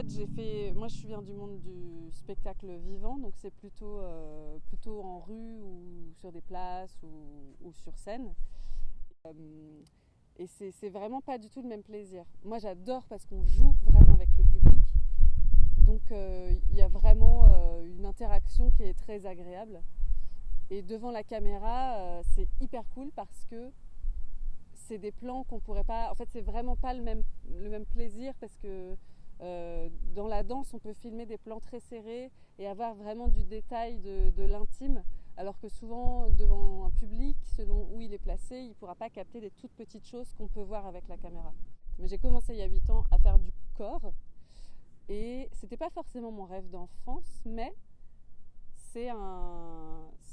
fait, moi je viens du monde du spectacle vivant, donc c'est plutôt en rue ou sur des places ou sur scène. Euh, et c'est vraiment pas du tout le même plaisir. Moi j'adore parce qu'on joue vraiment avec le public, donc il y a vraiment une interaction qui est très agréable. Et devant la caméra, c'est hyper cool parce que c'est des plans qu'on pourrait pas. En fait, c'est vraiment pas le même plaisir parce que dans la danse, on peut filmer des plans très serrés et avoir vraiment du détail de l'intime, alors que souvent, devant un public, selon où il est placé, il ne pourra pas capter des toutes petites choses qu'on peut voir avec la caméra. Mais j'ai commencé il y a 8 ans à faire du corps et c'était pas forcément mon rêve d'enfance, mais c'est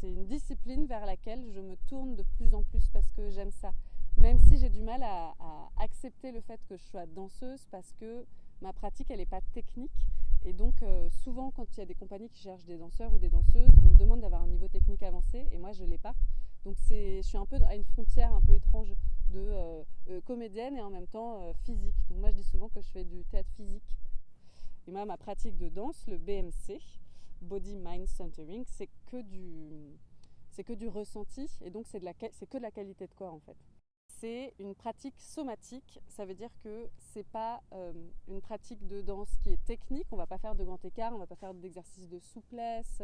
une discipline vers laquelle je me tourne de plus en plus parce que j'aime ça. Même si j'ai du mal à accepter le fait que je sois danseuse parce que ma pratique elle n'est pas technique et donc souvent quand il y a des compagnies qui cherchent des danseurs ou des danseuses, on me demande d'avoir un niveau technique avancé et moi je ne l'ai pas. Donc je suis un peu à une frontière un peu étrange de comédienne et en même temps physique. Donc moi je dis souvent que je fais du théâtre physique. Et moi ma pratique de danse, le BMC, Body Mind Centering, c'est que du ressenti et donc c'est que de la qualité de corps en fait. C'est une pratique somatique, ça veut dire que c'est pas une pratique de danse qui est technique, on va pas faire de grand écart, on va pas faire d'exercices de souplesse,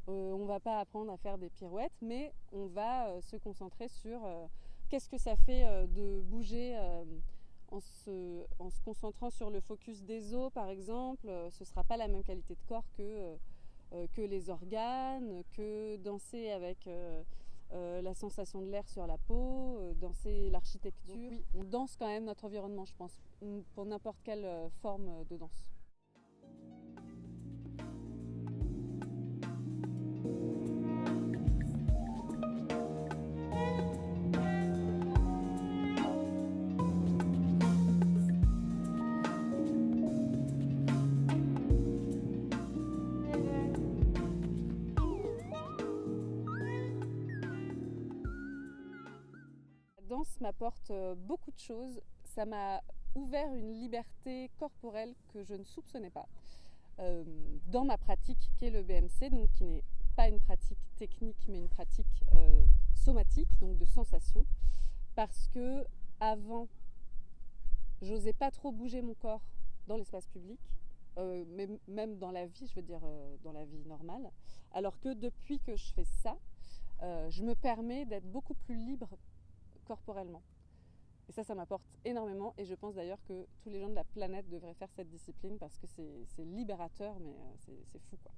on va pas apprendre à faire des pirouettes, mais on va se concentrer sur qu'est-ce que ça fait de bouger en se concentrant sur le focus des os par exemple, ce sera pas la même qualité de corps que les organes, que danser avec la sensation de l'air sur la peau, danser l'architecture. Donc, oui, on danse quand même notre environnement, je pense, pour n'importe quelle forme de danse. La danse m'apporte beaucoup de choses. Ça m'a ouvert une liberté corporelle que je ne soupçonnais pas dans ma pratique qui est le BMC, donc qui n'est pas une pratique technique mais une pratique somatique, donc de sensation, parce que avant j'osais pas trop bouger mon corps dans l'espace public, mais même dans la vie, je veux dire dans la vie normale, alors que depuis que je fais ça, je me permets d'être beaucoup plus libre corporellement. Et ça m'apporte énormément et je pense d'ailleurs que tous les gens de la planète devraient faire cette discipline parce que c'est libérateur, mais c'est fou quoi.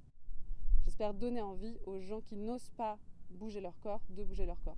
J'espère donner envie aux gens qui n'osent pas bouger leur corps de bouger leur corps.